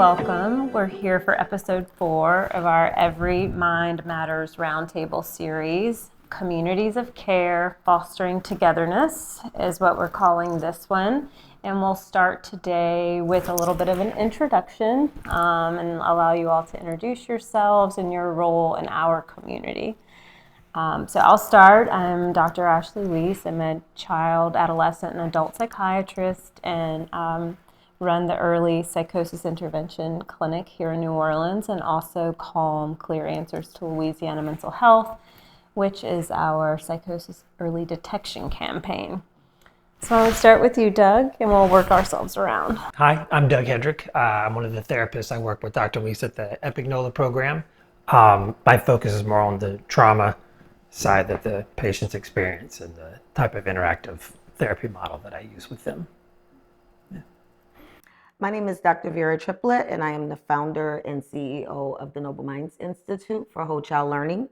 welcome. We're here for episode 4 of our Every Mind Matters Roundtable series. Communities of Care, Fostering Togetherness is what we're calling this one. And we'll start today with a little bit of an introduction and allow you all to introduce yourselves and your role in our community. So I'll start. I'm Dr. Ashley Weiss. I'm a child, adolescent, and adult psychiatrist and run the early psychosis intervention clinic here in New Orleans, and also Calm Clear Answers to Louisiana Mental Health, which is our psychosis early detection campaign. So I'll start with you, Doug, and we'll work ourselves around. Hi, I'm Doug Headrick. I'm one of the therapists. I work with Dr. Weiss at the Epignola program. My focus is more on the trauma side that the patients experience and the type of interactive therapy model that I use with them. My name is Dr. Vera Tripplett, and I am the founder and CEO of the Noble Minds Institute for Whole Child Learning.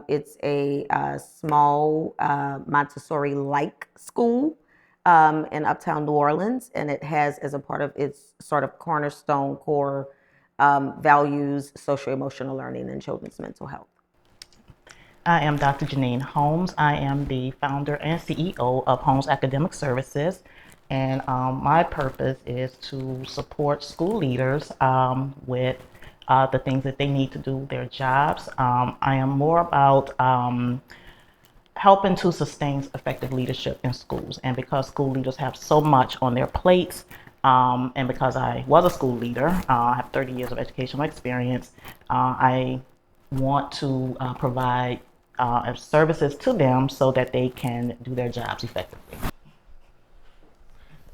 It's a small Montessori-like school in Uptown New Orleans, and it has as a part of its sort of cornerstone core values, social-emotional learning, and children's mental health. I am Dr. Janine Holmes. I am the founder and CEO of Holmes Academic Services. And my purpose is to support school leaders with the things that they need to do their jobs. I am more about helping to sustain effective leadership in schools. And because school leaders have so much on their plates, and because I was a school leader, I have 30 years of educational experience, I want to provide services to them so that they can do their jobs effectively.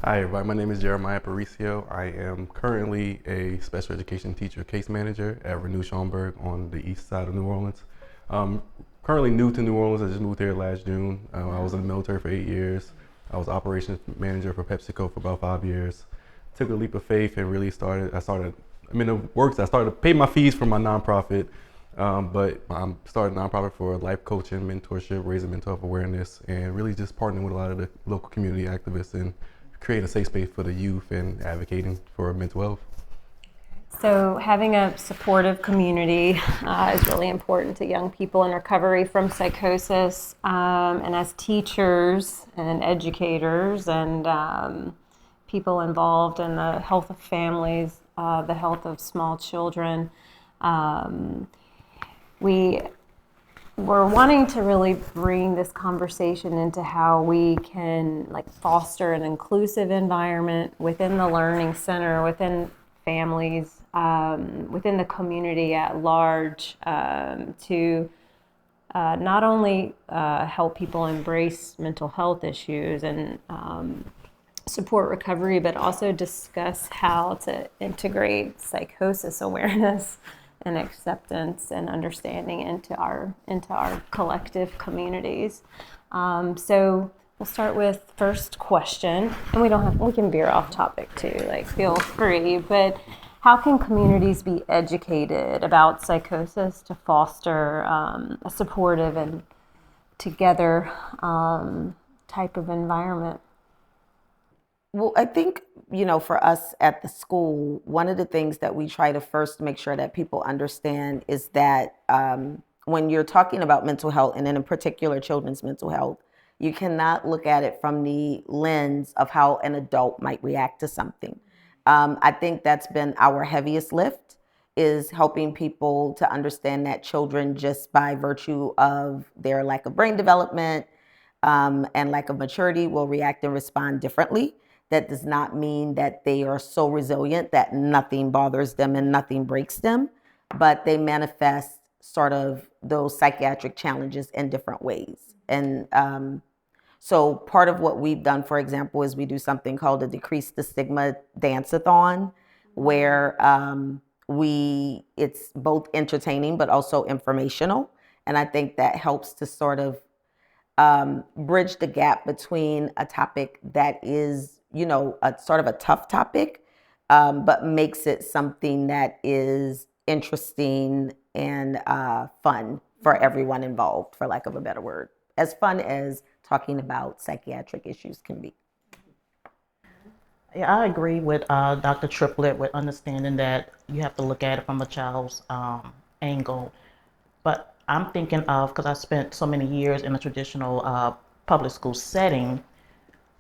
Hi everybody, my name is Jeremiah Paricio. I am currently a special education teacher case manager at Renew Schaumburg on the east side of New Orleans. Currently new to New Orleans. I just moved here last June. I was in the military for 8 years. I was operations manager for PepsiCo for about 5 years. Took a leap of faith and really started to pay my fees for my nonprofit, but I'm starting a nonprofit for life coaching, mentorship, raising mental health awareness, and really just partnering with a lot of the local community activists and create a safe space for the youth and advocating for mental health. So having a supportive community is really important to young people in recovery from psychosis. And as teachers and educators and people involved in the health of families, the health of small children, we're wanting to really bring this conversation into how we can foster an inclusive environment within the learning center, within families, within the community at large, to not only help people embrace mental health issues and support recovery, but also discuss how to integrate psychosis awareness and acceptance and understanding into our collective communities. So we'll start with first question, and we can veer off topic too. Feel free. But how can communities be educated about psychosis to foster a supportive and together type of environment? Well, I think, for us at the school, one of the things that we try to first make sure that people understand is that when you're talking about mental health, and in particular children's mental health, you cannot look at it from the lens of how an adult might react to something. I think that's been our heaviest lift, is helping people to understand that children, just by virtue of their lack of brain development and lack of maturity, will react and respond differently. That does not mean that they are so resilient that nothing bothers them and nothing breaks them, but they manifest sort of those psychiatric challenges in different ways. And so part of what we've done, for example, is we do something called a Decrease the Stigma Dance-a-thon, where it's both entertaining but also informational. And I think that helps to sort of bridge the gap between a topic that is, a sort of a tough topic, but makes it something that is interesting and fun for everyone involved, for lack of a better word. As fun as talking about psychiatric issues can be. Yeah, I agree with Dr. Triplett with understanding that you have to look at it from a child's angle. But I'm thinking of, because I spent so many years in a traditional public school setting,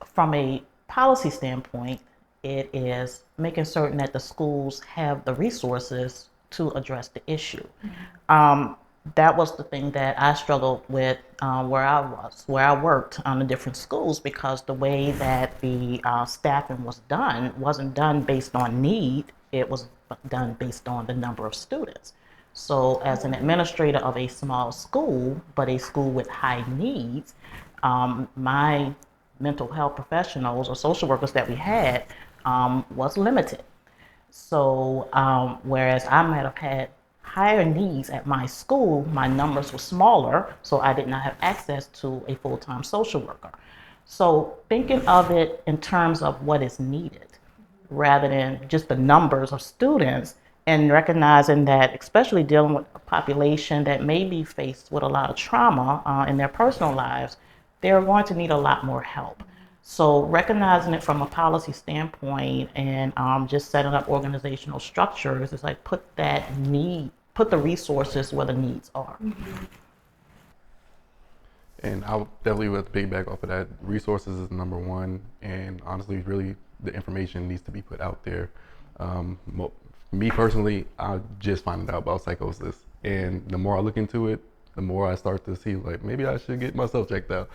from a policy standpoint, it is making certain that the schools have the resources to address the issue. Um, that was the thing that I struggled with where I worked on the different schools, because the way that the staffing was done wasn't done based on need, it was done based on the number of students. So, as an administrator of a small school, but a school with high needs, my mental health professionals or social workers that we had was limited. So, whereas I might have had higher needs at my school, my numbers were smaller, so I did not have access to a full-time social worker. So, thinking of it in terms of what is needed rather than just the numbers of students, and recognizing that, especially dealing with a population that may be faced with a lot of trauma in their personal lives, they're going to need a lot more help. So recognizing it from a policy standpoint and just setting up organizational structures is like put the resources where the needs are. And I would definitely would piggyback off of that. Resources is number one, and honestly, really, the information needs to be put out there. Me personally, I just found out about psychosis, and the more I look into it, the more I start to see like maybe I should get myself checked out.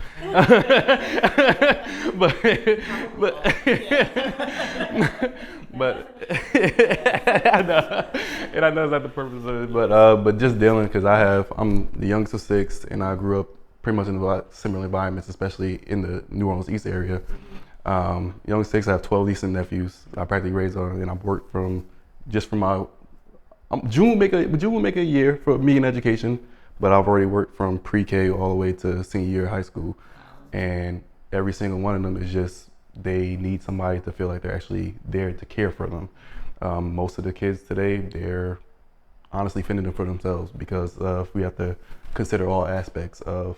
but but I know, and I know it's not the purpose of it, but just dealing, because I'm the youngest of six, and I grew up pretty much in a lot similar environments, especially in the New Orleans East area. Young six, I have 12 nieces and nephews. I practically raised on, and I've worked from my June will make a year for me in education, but I've already worked from pre-K all the way to senior year of high school, and every single one of them is just they need somebody to feel like they're actually there to care for them. Most of the kids today, they're honestly fending for themselves because we have to consider all aspects of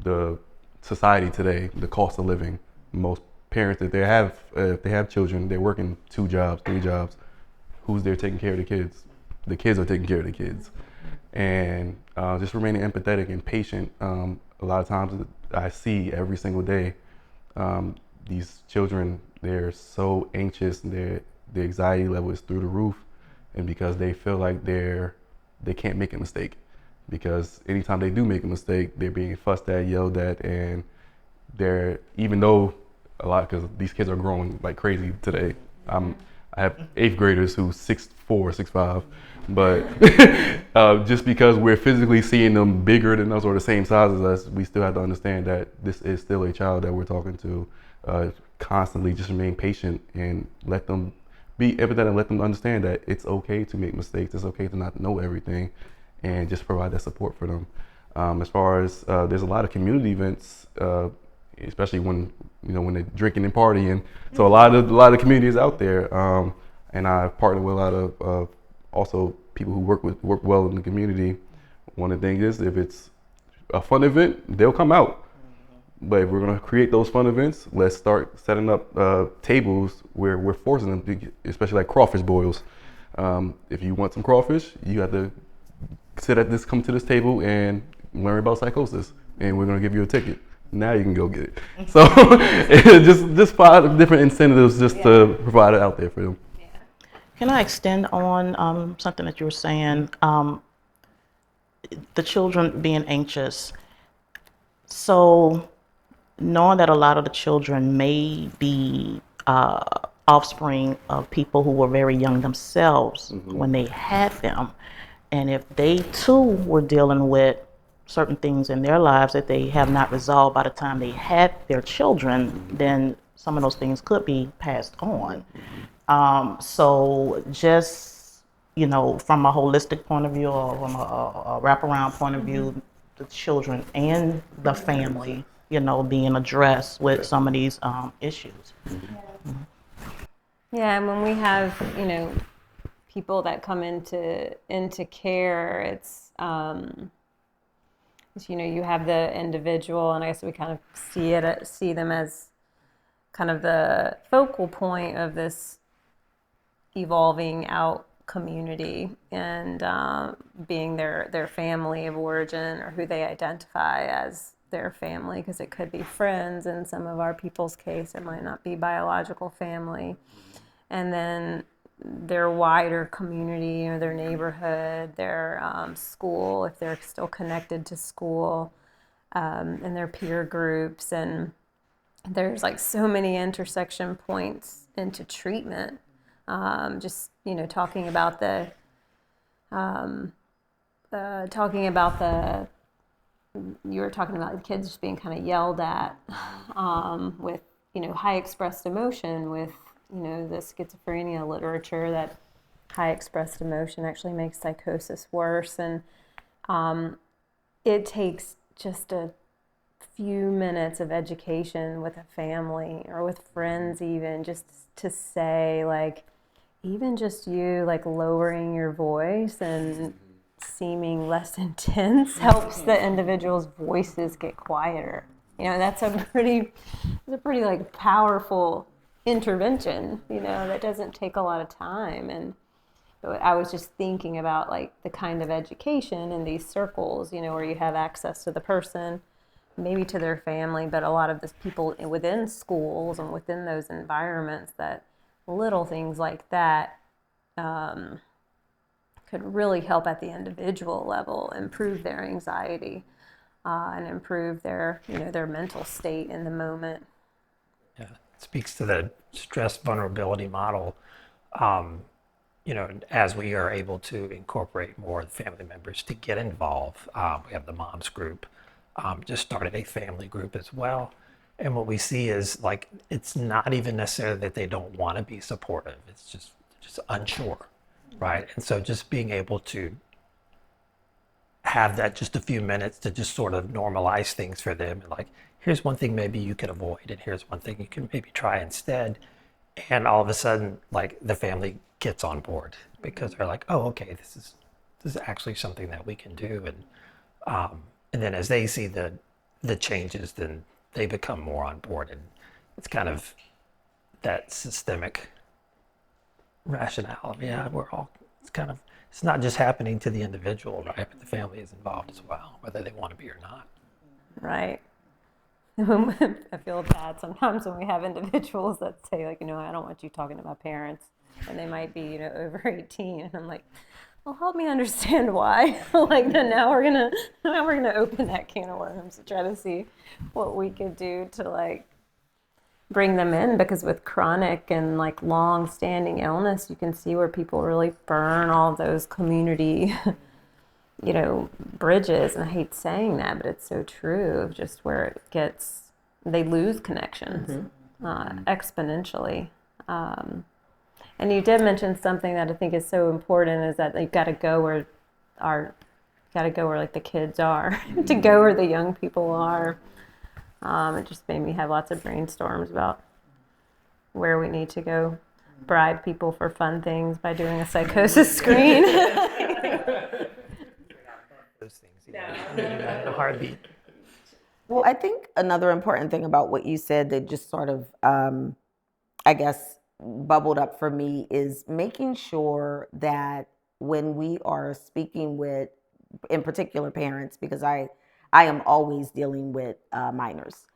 the society today, the cost of living. Most parents that if they have children, they're working 2 jobs, 3 jobs. Who's there taking care of the kids? The kids are taking care of the kids. And just remaining empathetic and patient. A lot of times I see every single day these children, they're so anxious, and their anxiety level is through the roof, and because they feel like they can't make a mistake, because anytime they do make a mistake, they're being fussed at, yelled at, and even though because these kids are growing like crazy today. I have 8th graders who 6'4", 6'5", but just because we're physically seeing them bigger than us or the same size as us, we still have to understand that this is still a child that we're talking to. Constantly just remain patient and let them be empathetic and let them understand that it's okay to make mistakes. It's okay to not know everything, and just provide that support for them. As far as there's a lot of community events, especially when they're drinking and partying. So a lot of communities out there, and I partner with a lot of also people who work well in the community. One of the things is, if it's a fun event, they'll come out. But if we're going to create those fun events, let's start setting up tables where we're forcing them to, especially like crawfish boils. If you want some crawfish, you have to come to this table and learn about psychosis, and we're going to give you a ticket. Now you can go get it. So just find different incentives just to provide it out there for them. Can I extend on something that you were saying? The children being anxious. So knowing that a lot of the children may be offspring of people who were very young themselves when they had them, and if they too were dealing with certain things in their lives that they have not resolved by the time they had their children, then some of those things could be passed on. So just, from a holistic point of view, or from a wraparound point of view, the children and the family, being addressed with some of these issues. Yeah, and when we have, people that come into care, it's, you have the individual, and I guess we kind of see them as kind of the focal point of this evolving out community and being their family of origin, or who they identify as their family, because it could be friends. In some of our people's case, it might not be biological family. And then their wider community, or their neighborhood, their school, if they're still connected to school, and their peer groups. And there's like so many intersection points into treatment. Just, talking about the you were talking about the kids just being kind of yelled at, with, high expressed emotion, with, the schizophrenia literature, that high expressed emotion actually makes psychosis worse. And it takes just a few minutes of education with a family or with friends, even just to say, like, even just you, like, lowering your voice and seeming less intense helps the individual's voices get quieter. That's a pretty like powerful intervention, that doesn't take a lot of time. And I was just thinking about, like, the kind of education in these circles, where you have access to the person, maybe to their family, but a lot of the people within schools and within those environments, that little things like that could really help at the individual level, improve their anxiety, and improve their mental state in the moment. Yeah, it speaks to the stress vulnerability model. As we are able to incorporate more family members to get involved, we have the moms group, just started a family group as well. And what we see is, like, it's not even necessarily that they don't want to be supportive. It's just unsure, right? And so just being able to have that just a few minutes to just sort of normalize things for them. And, like, here's one thing maybe you could avoid, and here's one thing you can maybe try instead. And all of a sudden, like, the family gets on board, because they're like, oh, okay, this is actually something that we can do. And then as they see the changes, then they become more on board. And it's kind of that systemic rationale. Yeah, it's not just happening to the individual, right? But the family is involved as well, whether they want to be or not. Right. I feel bad sometimes when we have individuals that say, like, I don't want you talking to my parents, and they might be, over 18, and I'm like, well, help me understand why. Like, then now we're gonna open that can of worms to try to see what we could do to, like, bring them in, because with chronic and, like, long-standing illness, you can see where people really burn all those community bridges. And I hate saying that, but it's so true, of just where they lose connections exponentially. And you did mention something that I think is so important, is that you've got to go where like the kids are, to go where the young people are. It just made me have lots of brainstorms about where we need to go bribe people for fun things by doing a psychosis screen. Those things, in a heartbeat. Well, I think another important thing about what you said that just sort of, I guess, bubbled up for me is making sure that when we are speaking with, in particular, parents, because I am always dealing with minors,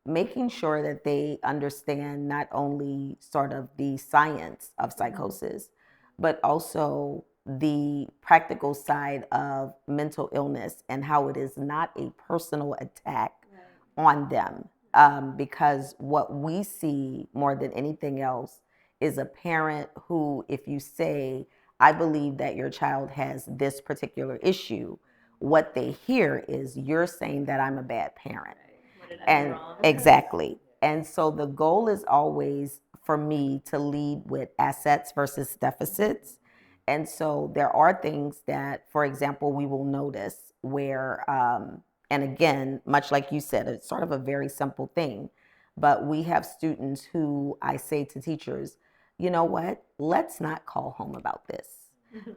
making sure that they understand not only sort of the science of psychosis, but also the practical side of mental illness, and how it is not a personal attack on them. Because what we see more than anything else is a parent who, if you say, I believe that your child has this particular issue, what they hear is, you're saying that I'm a bad parent. And exactly. And so the goal is always for me to lead with assets versus deficits. And so there are things that, for example, we will notice where, and again, much like you said, it's sort of a very simple thing, but we have students who I say to teachers, you know what, let's not call home about this,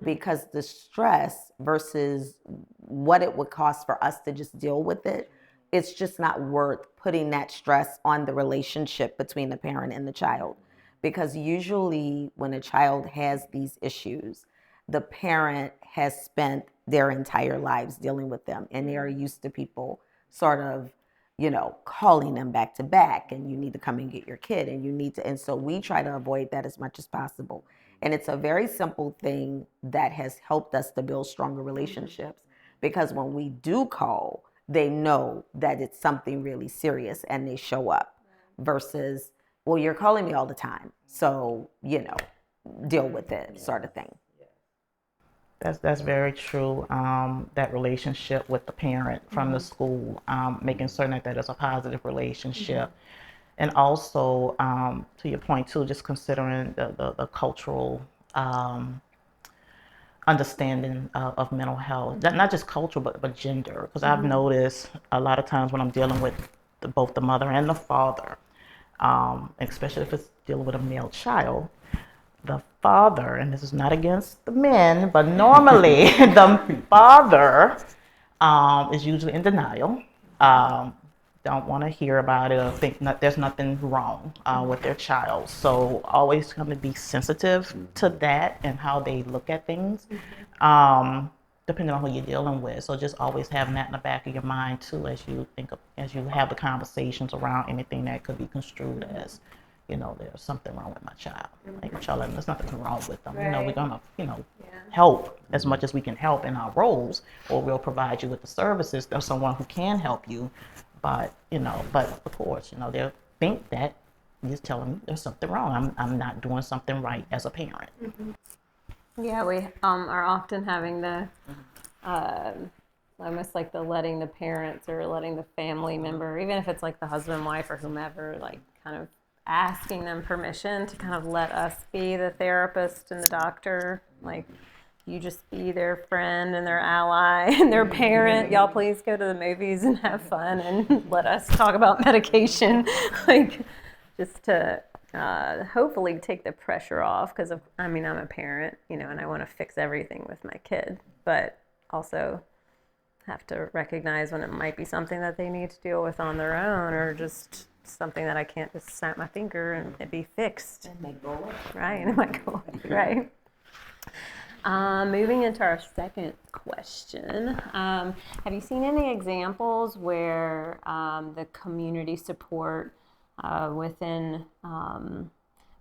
because the stress versus what it would cost for us to just deal with it, it's just not worth putting that stress on the relationship between the parent and the child. Because usually when a child has these issues, the parent has spent their entire lives dealing with them, and they are used to people sort of, calling them back to back, and you need to come and get your kid, and you need to, and so we try to avoid that as much as possible. And it's a very simple thing that has helped us to build stronger relationships, because when we do call, they know that it's something really serious and they show up, versus, well, you're calling me all the time, so, deal with it, sort of thing. That's very true. That relationship with the parent from the school, making certain that is a positive relationship. And also, to your point too, just considering the cultural understanding of mental health, not just cultural, but gender. Because I've noticed a lot of times when I'm dealing with both the mother and the father, especially if it's dealing with a male child, the father, and this is not against the men, but normally the father is usually in denial, don't want to hear about it, or think there's nothing wrong with their child. So always going to be sensitive to that and how they look at things, depending on who you're dealing with. So just always having that in the back of your mind too, as you have the conversations around anything that could be construed as, there's something wrong with my child. Like, there's nothing wrong with them. Right. We're gonna, help as much as we can help in our roles, or we'll provide you with the services of someone who can help you. But, but of course, they'll think that you're just telling me there's something wrong. I'm not doing something right as a parent. Yeah, we are often having the almost like the letting the parents or letting the family member, even if it's like the husband, wife, or whomever, like kind of asking them permission to kind of let us be the therapist and the doctor. Like, you just be their friend and their ally and their parent. Y'all please go to the movies and have fun and let us talk about medication. Like, just to hopefully take the pressure off, because I'm a parent, and I want to fix everything with my kid, but also have to recognize when it might be something that they need to deal with on their own, or just something that I can't just snap my finger and it be fixed. It may go away. Right, it might go away, right. Moving into our second question, have you seen any examples where the community support within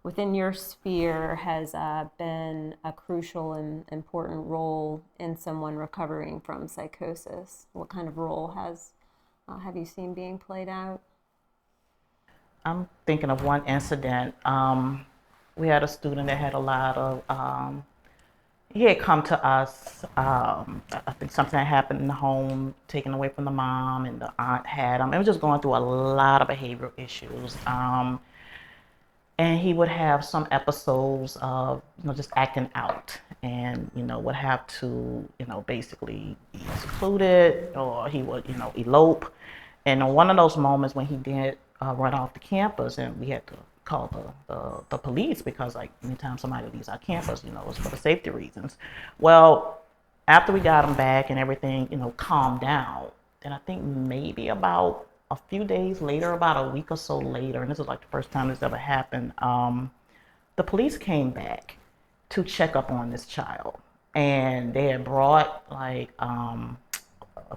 your sphere has been a crucial and important role in someone recovering from psychosis? What kind of role have you seen being played out? I'm thinking of one incident. We had a student that had a lot of, he had come to us, I think something had happened in the home, taken away from the mom, and the aunt had him. It was just going through a lot of behavioral issues. And he would have some episodes of, just acting out, and, would have to, basically be secluded, or he would, elope. And on one of those moments when he did run off the campus, and we had to call the police, because like anytime somebody leaves our campus, it's for the safety reasons. Well, after we got him back and everything, calmed down, then I think maybe about a few days later, about a week or so later, and this is like the first time this ever happened, the police came back to check up on this child, and they had brought like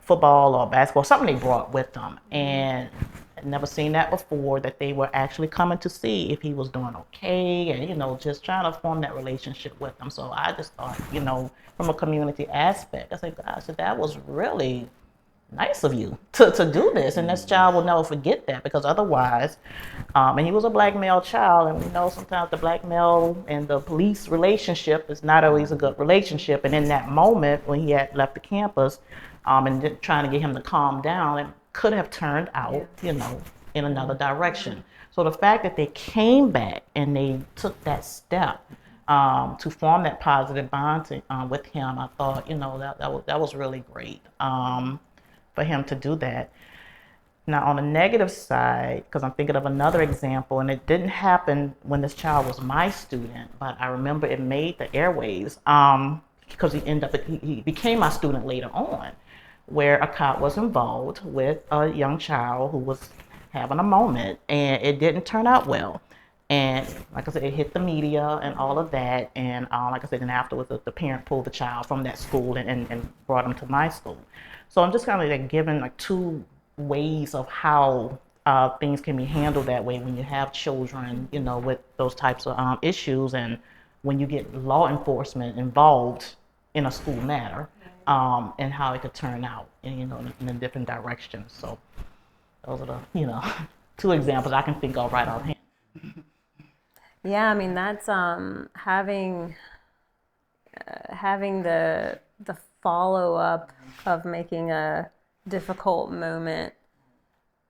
football or basketball, something they brought with them, and I'd never seen that before, that they were actually coming to see if he was doing okay, and just trying to form that relationship with him. So I just thought, from a community aspect, I said, gosh, that was really nice of you to do this, and this child will never forget that, because otherwise, and he was a black male child, and we know sometimes the black male and the police relationship is not always a good relationship, and in that moment when he had left the campus, and trying to get him to calm down, it could have turned out, in another direction. So the fact that they came back and they took that step to form that positive bond with him, I thought, that was really great for him to do that. Now, on the negative side, because I'm thinking of another example, and it didn't happen when this child was my student, but I remember it made the airwaves, because he became my student later on, where a cop was involved with a young child who was having a moment, and it didn't turn out well. And like I said, it hit the media and all of that. And like I said, and afterwards, the parent pulled the child from that school and brought him to my school. So I'm just kind of like giving like two ways of how things can be handled that way when you have children, you know, with those types of issues, and when you get law enforcement involved in a school matter, and how it could turn out, and you know, in a different direction. So those are the, you know, two examples I can think of right offhand. Yeah, I mean that's having the follow up of making a difficult moment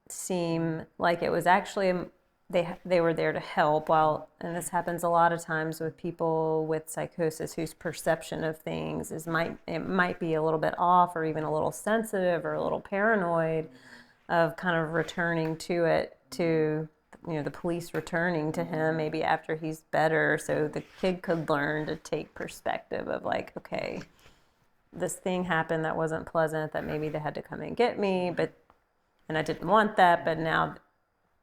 seem like it was actually they were there to help. While, and this happens a lot of times with people with psychosis whose perception of things might be a little bit off, or even a little sensitive or a little paranoid, of kind of returning to it, to, you know, the police returning to him maybe after he's better, so the kid could learn to take perspective of like, okay, this thing happened that wasn't pleasant, that maybe they had to come and get me, and I didn't want that,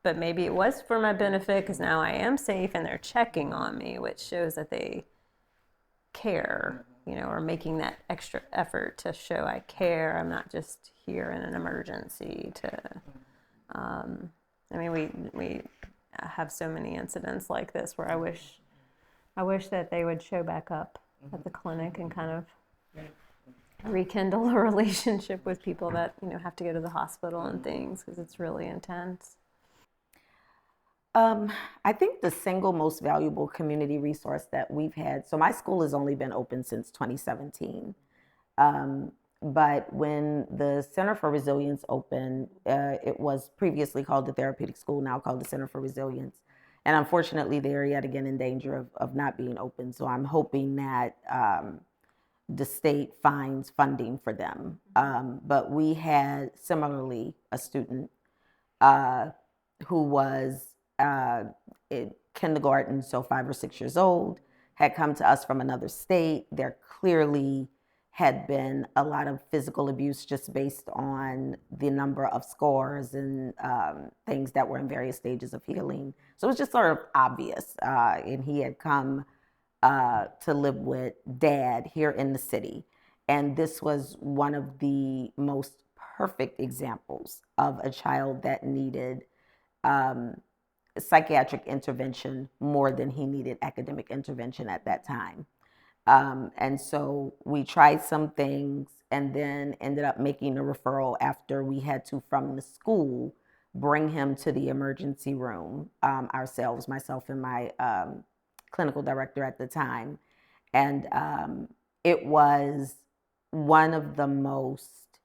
but maybe it was for my benefit because now I am safe and they're checking on me, which shows that they care, you know, or making that extra effort to show I care. I'm not just here in an emergency to, I mean, we have so many incidents like this where I wish that they would show back up at the clinic and kind of rekindle a relationship with people that, you know, have to go to the hospital and things, because it's really intense. I think the single most valuable community resource that we've had, so my school has only been open since 2017. But when the Center for Resilience opened, it was previously called the Therapeutic School, now called the Center for Resilience. And unfortunately, they are yet again in danger of not being open. So I'm hoping that the state finds funding for them. But we had similarly a student who was in kindergarten, so 5 or 6 years old, had come to us from another state. There clearly had been a lot of physical abuse just based on the number of scars and things that were in various stages of healing. So it was just sort of obvious. And he had come to live with dad here in the city. And this was one of the most perfect examples of a child that needed psychiatric intervention more than he needed academic intervention at that time. And so we tried some things and then ended up making a referral after we had to, from the school, bring him to the emergency room ourselves, myself and my clinical director at the time. And it was one of the most,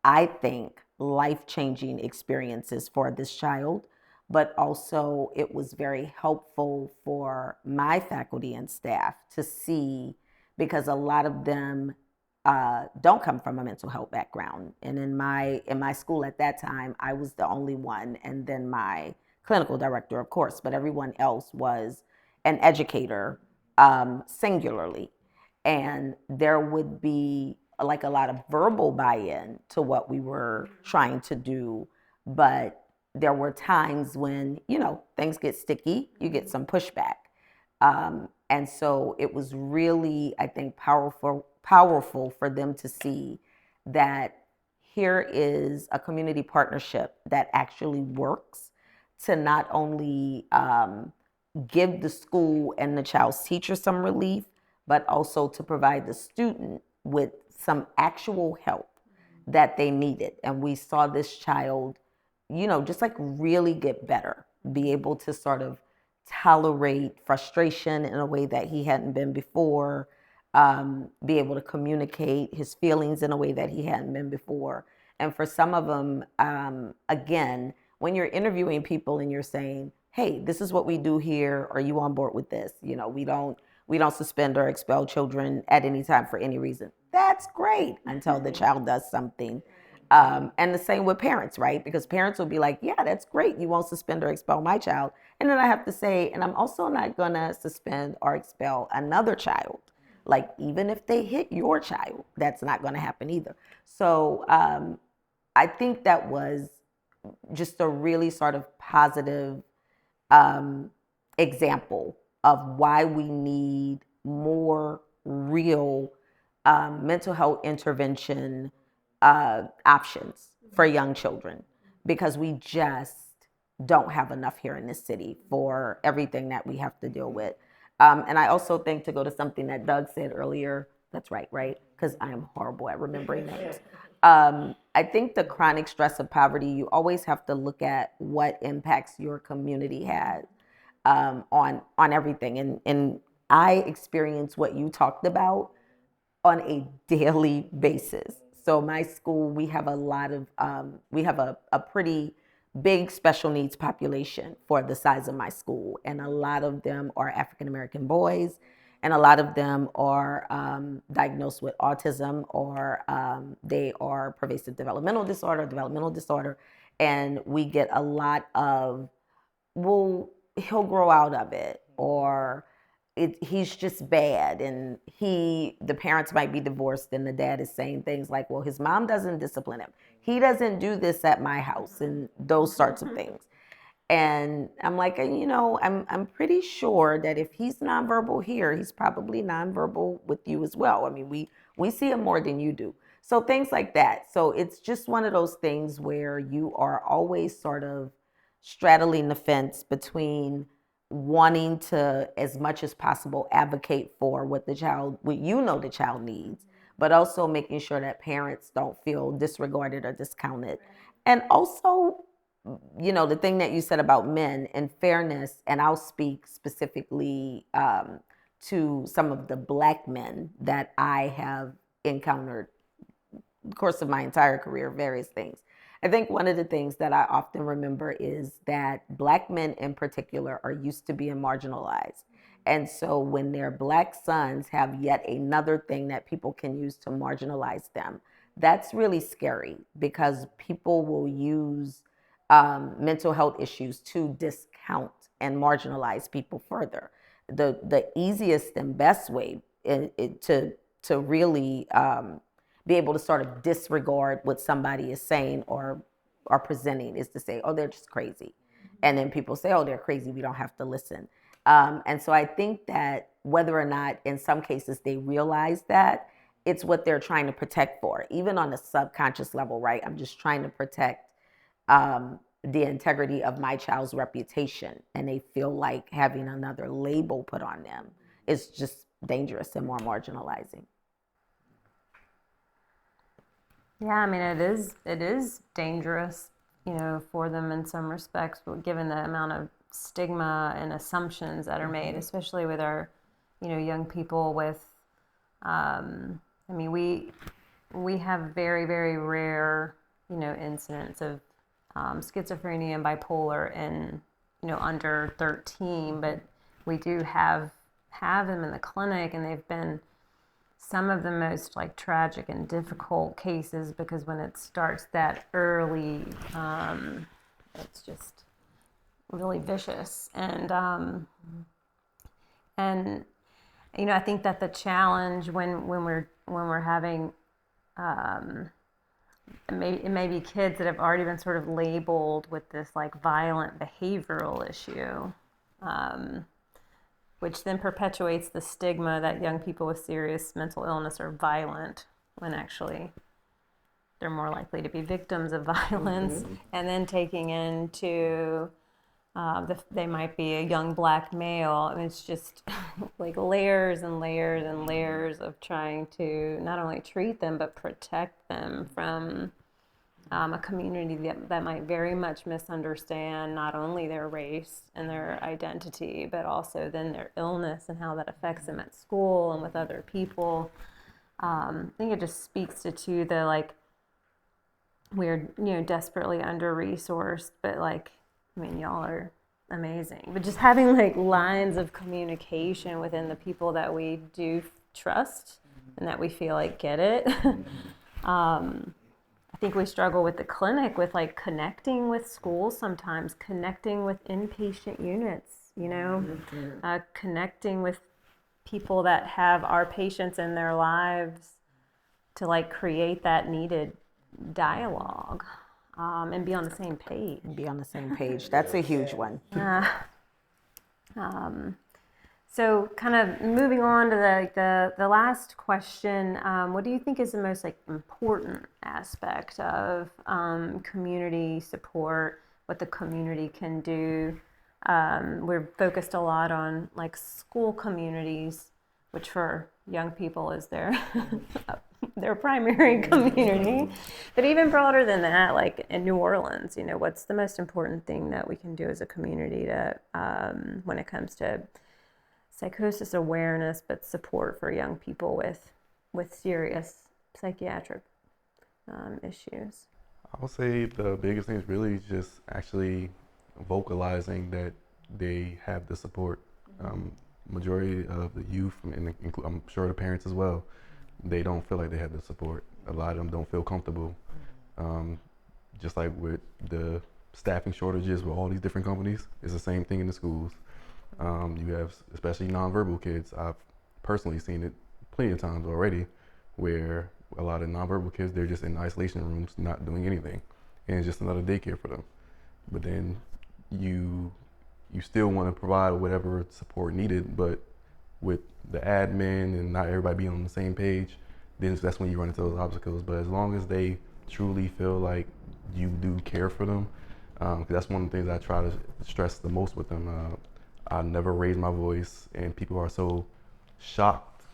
I think, life-changing experiences for this child, but also it was very helpful for my faculty and staff to see, because a lot of them don't come from a mental health background. And in my school at that time, I was the only one, and then my clinical director, of course, but everyone else was an educator singularly. And there would be like a lot of verbal buy-in to what we were trying to do, but there were times when, you know, things get sticky, you get some pushback. And so it was really, I think, powerful for them to see that here is a community partnership that actually works to not only give the school and the child's teacher some relief, but also to provide the student with some actual help that they needed. And we saw this child, you know, just like really get better, be able to sort of tolerate frustration in a way that he hadn't been before, be able to communicate his feelings in a way that he hadn't been before. And for some of them, again, when you're interviewing people and you're saying, hey, this is what we do here, are you on board with this? You know, we don't suspend or expel children at any time for any reason. That's great until the child does something. And the same with parents, right? Because parents will be like, yeah, that's great. You won't suspend or expel my child. And then I have to say, and I'm also not going to suspend or expel another child. Like, even if they hit your child, that's not going to happen either. So I think that was just a really sort of positive example of why we need more real mental health intervention options for young children, because we just don't have enough here in this city for everything that we have to deal with. And I also think, to go to something that Doug said earlier, that's right? Because I am horrible at remembering names. I think the chronic stress of poverty, you always have to look at what impacts your community has on everything. And I experience what you talked about on a daily basis. So my school, we have a lot of, we have a pretty big special needs population for the size of my school. And a lot of them are African-American boys, and a lot of them are diagnosed with autism, or they are pervasive developmental disorder. And we get a lot of, well, he'll grow out of it, or he's just bad, and the parents might be divorced, and the dad is saying things like, well, his mom doesn't discipline him, he doesn't do this at my house, and those sorts of things. And I'm like, I'm pretty sure that if he's nonverbal here, he's probably nonverbal with you as well. I mean, we see him more than you do. So things like that. So it's just one of those things where you are always sort of straddling the fence between wanting to, as much as possible, advocate for what the child needs, but also making sure that parents don't feel disregarded or discounted. And also, the thing that you said about men and fairness, and I'll speak specifically to some of the Black men that I have encountered in the course of my entire career, various things. I think one of the things that I often remember is that Black men in particular are used to being marginalized. And so when their Black sons have yet another thing that people can use to marginalize them, that's really scary, because people will use mental health issues to discount and marginalize people further. The easiest and best way to really be able to sort of disregard what somebody is saying or are presenting is to say, oh, they're just crazy. And then people say, oh, they're crazy, we don't have to listen. And so I think that whether or not in some cases they realize that, it's what they're trying to protect for, even on a subconscious level, right? I'm just trying to protect the integrity of my child's reputation, and they feel like having another label put on them is just dangerous and more marginalizing. Yeah, I mean, it is dangerous, for them in some respects, but given the amount of stigma and assumptions that are made, especially with our, young people with, I mean, we have very, very rare, incidents of schizophrenia and bipolar in, under 13, but we do have them in the clinic, and they've been some of the most tragic and difficult cases, because when it starts that early, it's just really vicious. And I think that the challenge when we're having it may be kids that have already been sort of labeled with this violent behavioral issue, which then perpetuates the stigma that young people with serious mental illness are violent, when actually they're more likely to be victims of violence. Mm-hmm. And then taking into they might be a young Black male. I mean, it's just layers and layers and layers of trying to not only treat them but protect them from a community that might very much misunderstand not only their race and their identity, but also then their illness and how that affects them at school and with other people. I think it just speaks to the we're desperately under-resourced, but y'all are amazing. But just having lines of communication within the people that we do trust and that we feel get it. I think we struggle with the clinic with connecting with schools sometimes, connecting with inpatient units, connecting with people that have our patients in their lives to like create that needed dialogue and be on the same page. Be on the same page. That's a huge one. So kind of moving on to the last question, what do you think is the most like important aspect of community support, what the community can do? We're focused a lot on like school communities, which for young people is their primary community. But even broader than that, like in New Orleans, you know, what's the most important thing that we can do as a community to when it comes to psychosis awareness, but support for young people with serious psychiatric issues? I would say the biggest thing is really just actually vocalizing that they have the support. Majority of the youth, and I'm sure the parents as well, they don't feel like they have the support. A lot of them don't feel comfortable. Just like with the staffing shortages with all these different companies, it's the same thing in the schools. You have especially nonverbal kids. I've personally seen it plenty of times already, where a lot of nonverbal kids, they're just in isolation rooms, not doing anything, and it's just another daycare for them. But then you still want to provide whatever support needed, but with the admin and not everybody being on the same page, then that's when you run into those obstacles. But as long as they truly feel like you do care for them, 'cause that's one of the things I try to stress the most with them. I never raise my voice, and people are so shocked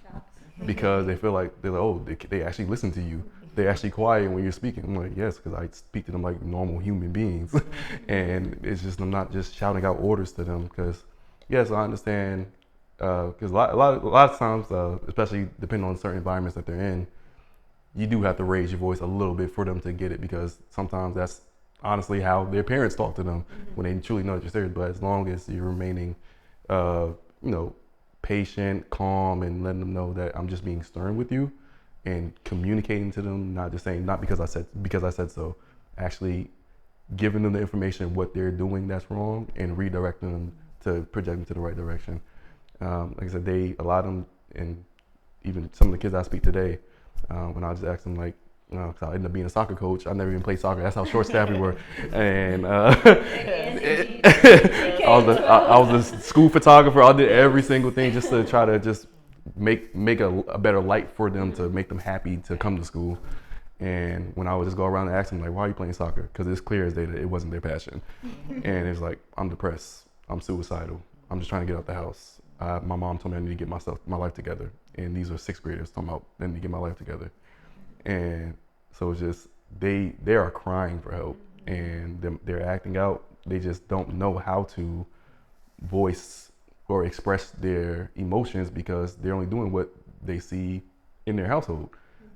because they feel like oh, they actually listen to you. They're actually quiet when you're speaking. I'm like, yes, because I speak to them like normal human beings. And it's just, I'm not just shouting out orders to them, because yes, I understand, because a lot of times, especially depending on certain environments that they're in, you do have to raise your voice a little bit for them to get it, because sometimes that's honestly how their parents talk to them when they truly know that you're serious. But as long as you're remaining, patient, calm, and letting them know that I'm just being stern with you, and communicating to them, not just saying not because I said so, actually giving them the information what they're doing that's wrong, and redirecting them to project them to the right direction. Like I said, a lot of them, and even some of the kids I speak today, when I just ask them, like, cause I ended up being a soccer coach. I never even played soccer. That's how short-staffed we were. And I was a school photographer. I did every single thing just to try to just make a better light for them, to make them happy to come to school. And when I would just go around and ask them, like, why are you playing soccer? Because it's clear as day that it wasn't their passion. And it was like, I'm depressed. I'm suicidal. I'm just trying to get out the house. My mom told me I need to get my life together. And these are sixth graders talking about they need to get my life together. And so it's just, they are crying for help, and they're acting out. They just don't know how to voice or express their emotions, because they're only doing what they see in their household.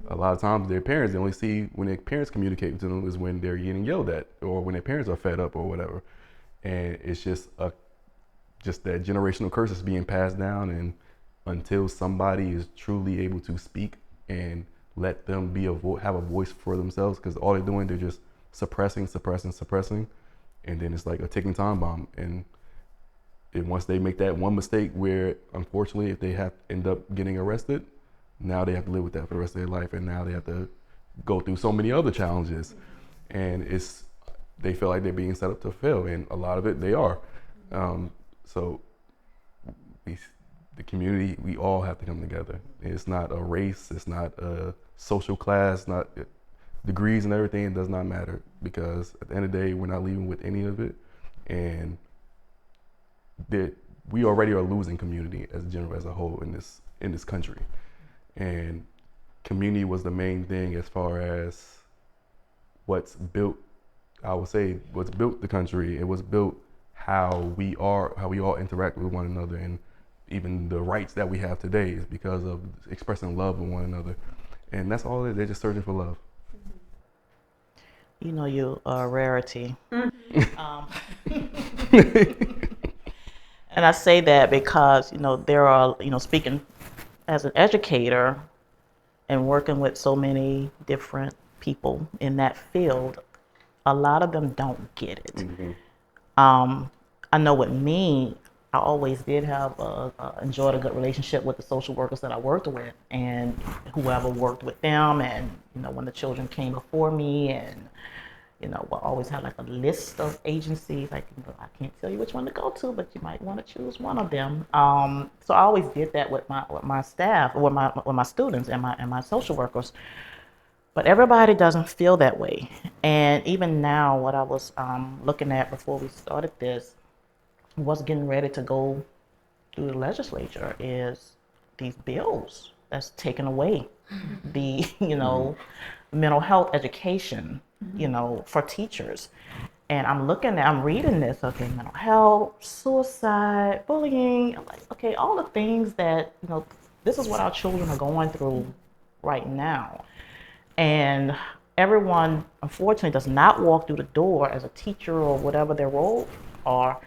A lot of times their parents, they only see when their parents communicate to them is when they're getting yelled at, or when their parents are fed up or whatever. And it's just that generational curse is being passed down, and until somebody is truly able to speak and let them have a voice for themselves, because all they're doing, they're just suppressing, and then it's like a ticking time bomb. And once they make that one mistake where, unfortunately, if they end up getting arrested, now they have to live with that for the rest of their life, and now they have to go through so many other challenges, and they feel like they're being set up to fail, and a lot of it they are. So the community, we all have to come together. It's not a race, it's not a social class, not degrees and everything. It does not matter, because at the end of the day, we're not leaving with any of it, and we already are losing community as a whole in this country. And community was the main thing as far as what's built the country. It was built how we all interact with one another, and even the rights that we have today is because of expressing love with one another. And that's all it is. They're just searching for love. You know, you're a rarity. And I say that because, there are, speaking as an educator and working with so many different people in that field, a lot of them don't get it. I know with me, I always did have enjoyed a good relationship with the social workers that I worked with, and whoever worked with them. And when the children came before me, and we'll always have like a list of agencies. Like, I can't tell you which one to go to, but you might want to choose one of them. So I always did that with my staff, or with my students and my social workers. But everybody doesn't feel that way. And even now, what I was looking at before we started this was getting ready to go through the legislature is these bills that's taken away the mental health education for teachers. And I'm reading this, okay, mental health, suicide, bullying. I'm like, okay, all the things that this is what our children are going through right now. And everyone unfortunately does not walk through the door as a teacher or whatever their roles are,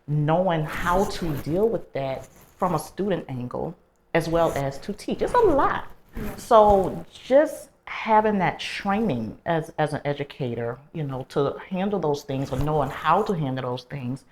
knowing how to deal with that from a student angle as well as to teach. It's a lot. Yeah. So just having that training as an educator, to handle those things, or knowing how to handle those things,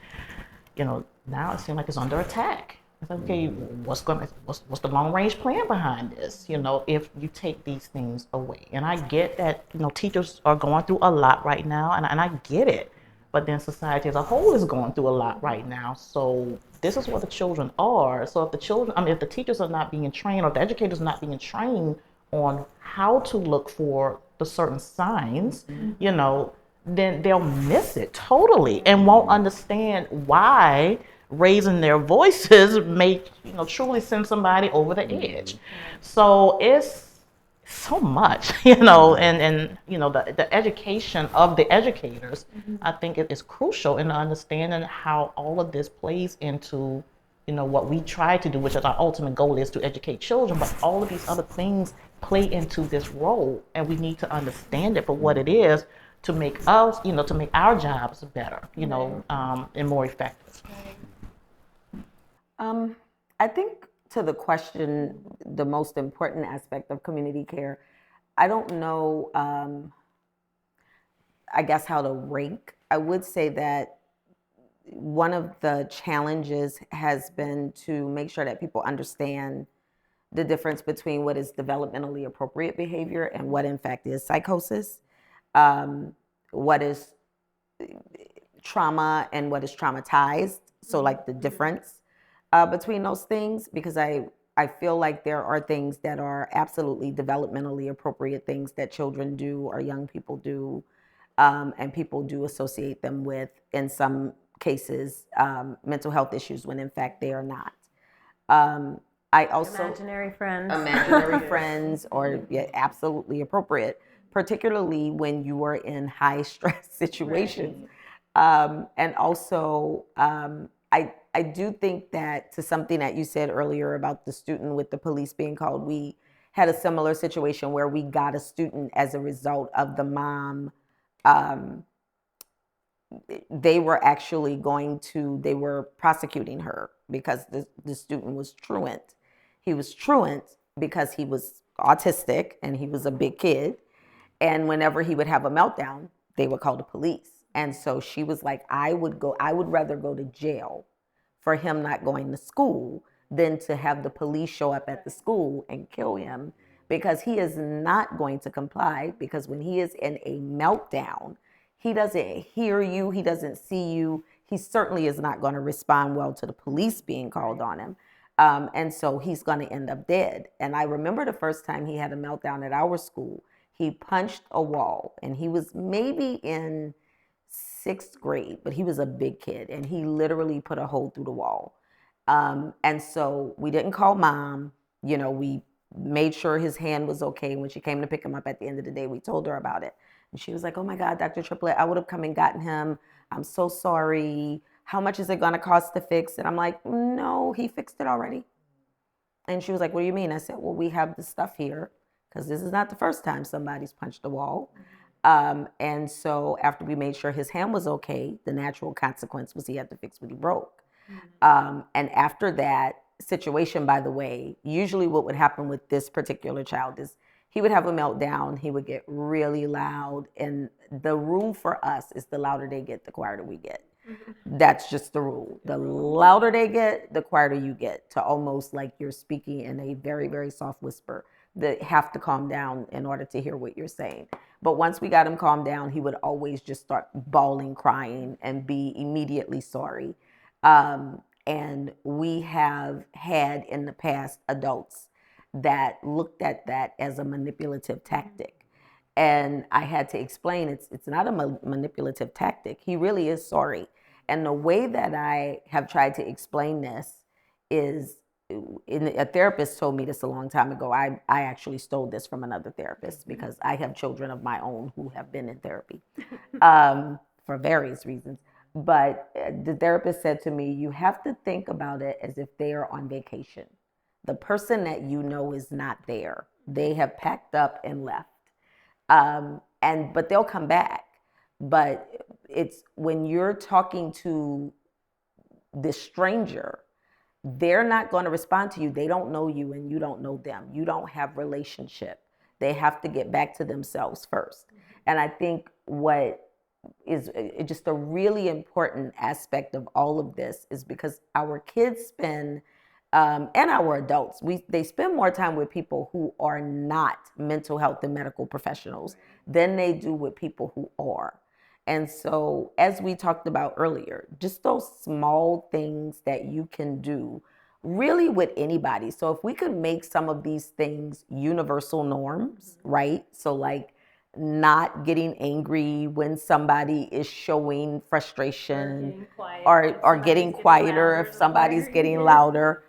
now it seems like it's under attack. It's like, okay, what's the long range plan behind this? If you take these things away. And I get that, teachers are going through a lot right now, and I get it. But then society as a whole is going through a lot right now. So this is where the children are. So if if the teachers are not being trained, or the educators are not being trained on how to look for the certain signs, then they'll miss it totally and won't understand why raising their voices may, truly send somebody over the edge. So it's so much, and the education of the educators, I think it is crucial in understanding how all of this plays into, what we try to do, which is our ultimate goal is to educate children, but all of these other things play into this role, and we need to understand it for what it is to make us, to make our jobs better, and more effective. I think to the question, the most important aspect of community care, I don't know, I guess how to rank. I would say that one of the challenges has been to make sure that people understand the difference between what is developmentally appropriate behavior and what in fact is psychosis, what is trauma and what is traumatized. So like the difference between those things, because I feel like there are things that are absolutely developmentally appropriate things that children do or young people do, and people do associate them with, in some cases, mental health issues when in fact they are not. I also imaginary friends are absolutely appropriate, particularly when you are in high stress situations. Right. And also, I do think that, to something that you said earlier about the student with the police being called, we had a similar situation where we got a student as a result of the mom. They were prosecuting her because the student was truant. He was truant because he was autistic and he was a big kid. And whenever he would have a meltdown, they would call the police. And so she was like, I would rather go to jail for him not going to school than to have the police show up at the school and kill him, because he is not going to comply, because when he is in a meltdown, he doesn't hear you, he doesn't see you, he certainly is not going to respond well to the police being called on him. And so he's going to end up dead. And I remember the first time he had a meltdown at our school, he punched a wall, and he was maybe in 6th grade, but he was a big kid, and he literally put a hole through the wall. And so we didn't call mom. We made sure his hand was okay. When she came to pick him up at the end of the day, we told her about it. And she was like, oh my God, Dr. Tripplett, I would have come and gotten him. I'm so sorry. How much is it going to cost to fix it? I'm like, no, he fixed it already. And she was like, what do you mean? I said, well, we have the stuff here, because this is not the first time somebody's punched a wall. And so after we made sure his hand was okay, the natural consequence was he had to fix what he broke. And after that situation, by the way, usually what would happen with this particular child is he would have a meltdown, he would get really loud, and the rule for us is the louder they get, the quieter we get. That's just the rule. The louder they get, the quieter you get, to almost like you're speaking in a very, very soft whisper. They have to calm down in order to hear what you're saying. But once we got him calmed down, he would always just start bawling, crying, and be immediately sorry. And we have had in the past adults that looked at that as a manipulative tactic. And I had to explain it's not a manipulative tactic. He really is sorry. And the way that I have tried to explain this is, a therapist told me this a long time ago. I actually stole this from another therapist because I have children of my own who have been in therapy for various reasons. But the therapist said to me, you have to think about it as if they are on vacation. The person that you know is not there. They have packed up and left. But they'll come back. But it's when you're talking to this stranger, they're not going to respond to you. They don't know you and you don't know them. You don't have relationship. They have to get back to themselves first. And I think what is just a really important aspect of all of this is because our kids spend and our adults, they spend more time with people who are not mental health and medical professionals than they do with people who are. And so, as we talked about earlier, just those small things that you can do really with anybody. So if we could make some of these things universal norms, right? So like not getting angry when somebody is showing frustration or getting quieter if somebody's getting louder.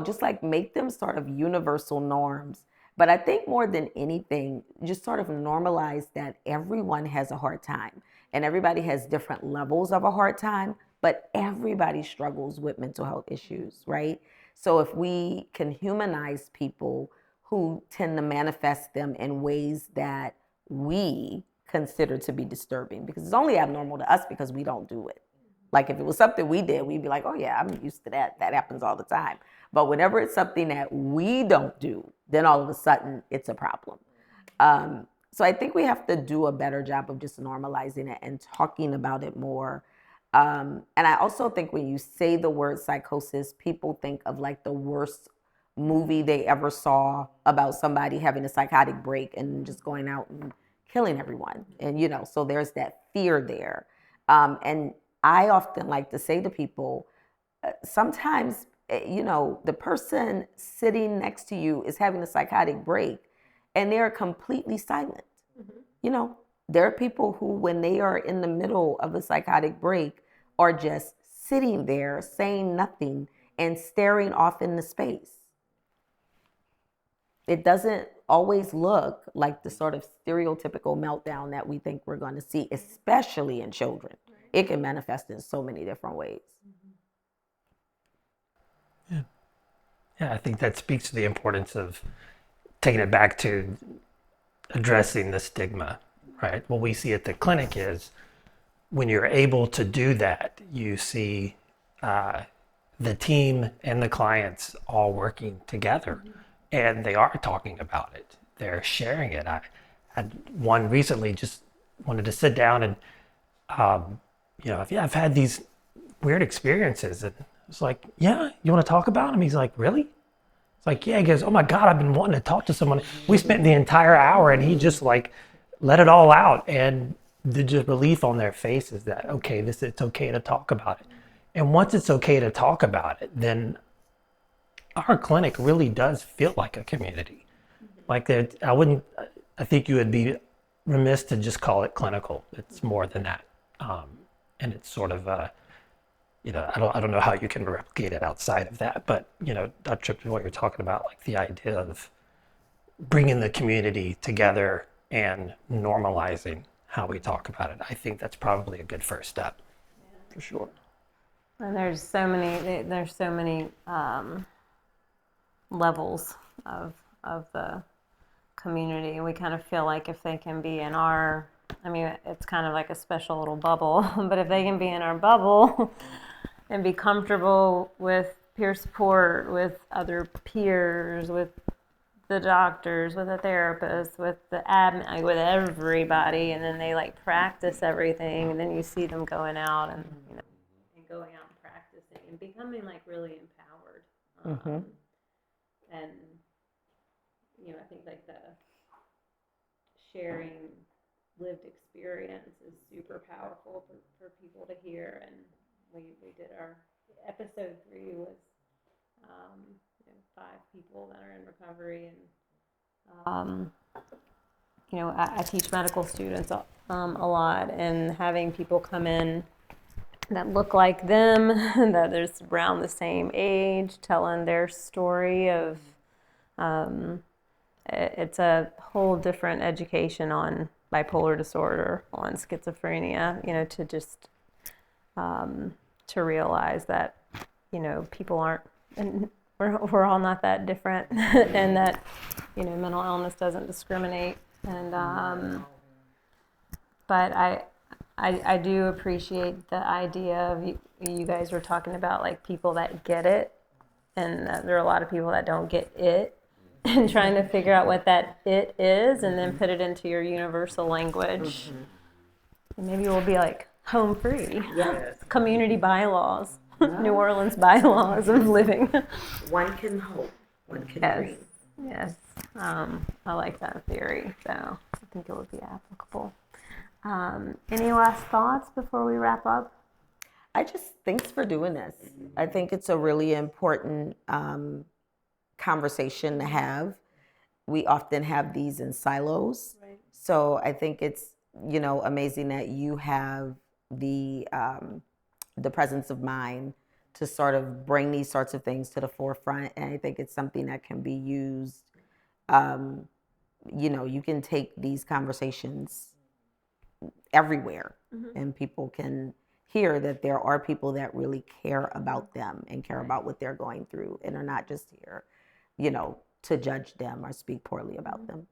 Just like make them sort of universal norms. But I think more than anything, just sort of normalize that everyone has a hard time and everybody has different levels of a hard time, but everybody struggles with mental health issues, right? So if we can humanize people who tend to manifest them in ways that we consider to be disturbing, because it's only abnormal to us because we don't do it. Like if it was something we did, we'd be like, oh yeah, I'm used to that. That happens all the time. But whenever it's something that we don't do, then all of a sudden it's a problem. So I think we have to do a better job of just normalizing it and talking about it more. And I also think when you say the word psychosis, people think of like the worst movie they ever saw about somebody having a psychotic break and just going out and killing everyone. And, so there's that fear there. And I often like to say to people, sometimes, the person sitting next to you is having a psychotic break and they're completely silent. Mm-hmm. There are people who, when they are in the middle of a psychotic break, are just sitting there saying nothing and staring off into space. It doesn't always look like the sort of stereotypical meltdown that we think we're going to see, especially in children. It can manifest in so many different ways. Yeah, I think that speaks to the importance of taking it back to addressing the stigma, right? What we see at the clinic is when you're able to do that, you see the team and the clients all working together, and they are talking about it. They're sharing it. I had one recently just wanted to sit down and, I've had these weird experiences, and it's like, yeah, you want to talk about them? He's like, really? It's like, yeah. He goes, oh my God, I've been wanting to talk to someone. We spent the entire hour and he just like let it all out. And the just relief on their face is that, okay, it's okay to talk about it. And once it's okay to talk about it, then our clinic really does feel like a community. Like that, I think you would be remiss to just call it clinical. It's more than that. And it's sort of, I don't know how you can replicate it outside of that, but, Dr. Tripplett, what you're talking about, like the idea of bringing the community together and normalizing how we talk about it. I think that's probably a good first step, for sure. And there's so many levels of the community. We kind of feel like if they can be in it's kind of like a special little bubble, but if they can be in our bubble and be comfortable with peer support, with other peers, with the doctors, with the therapists, with the admin, like with everybody, and then they like practice everything, and then you see them going out and and going out and practicing and becoming like really empowered. And I think like the sharing lived experience is super powerful for people to hear. And we did our episode 3 was 5 people that are in recovery, and I teach medical students a lot, and having people come in that look like them, that is around the same age, telling their story of it's a whole different education on bipolar disorder, on schizophrenia, to just to realize that people aren't, and we're all not that different, and that mental illness doesn't discriminate. And but I do appreciate the idea of you guys were talking about like people that get it, and there are a lot of people that don't get it, and trying to figure out what that it is, and then put it into your universal language. And maybe we'll be like home free, community bylaws, New Orleans bylaws of living. One can hope. One can dream. Yes. I like that theory, so I think it would be applicable. Any last thoughts before we wrap up? Thanks for doing this. I think it's a really important conversation to have. We often have these in silos. Right. So I think it's, amazing that you have the presence of mind to sort of bring these sorts of things to the forefront. And I think it's something that can be used. You can take these conversations everywhere, and people can hear that there are people that really care about them and care about what they're going through, and are not just here, to judge them or speak poorly about them.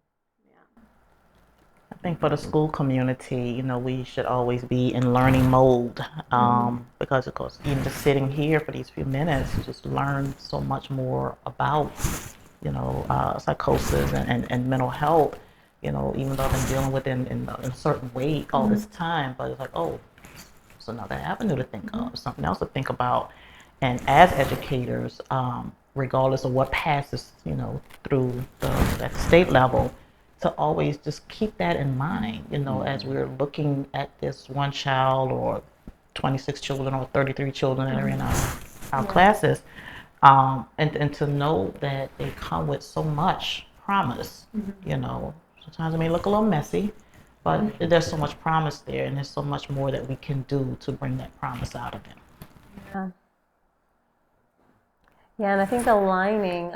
I think for the school community, we should always be in learning mode, because of course, even just sitting here for these few minutes, you just learn so much more about, psychosis and mental health, even though I've been dealing with it in a certain way all this time, but it's like, oh, it's another avenue to think of, something else to think about. And as educators, regardless of what passes, through that state level, to always just keep that in mind, as we're looking at this one child or 26 children or 33 children that are in our classes, and to know that they come with so much promise. Sometimes it may look a little messy, but there's so much promise there, and there's so much more that we can do to bring that promise out of them. Yeah, and I think aligning,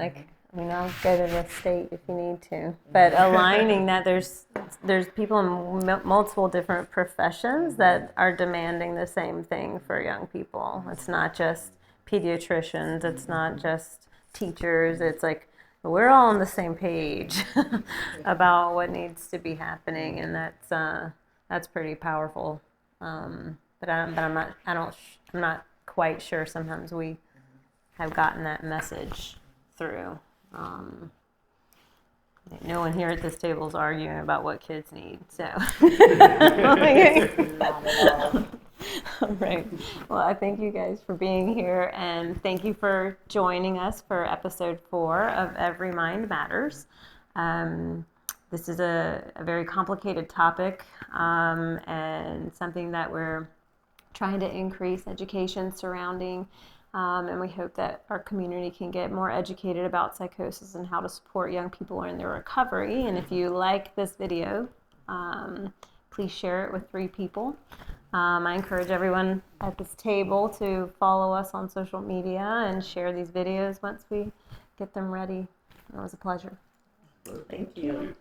I'll go to the state if you need to, but aligning that there's people in multiple different professions that are demanding the same thing for young people. It's not just pediatricians, it's not just teachers, it's like we're all on the same page about what needs to be happening, and that's pretty powerful. But I'm not quite sure sometimes we have gotten that message through. No one here at this table is arguing about what kids need, so. All right. Well, I thank you guys for being here, and thank you for joining us for episode 4 of Every Mind Matters. This is a very complicated topic, and something that we're trying to increase education surrounding. And we hope that our community can get more educated about psychosis and how to support young people in their recovery. And if you like this video, please share it with 3 people. I encourage everyone at this table to follow us on social media and share these videos once we get them ready. It was a pleasure. Thank you.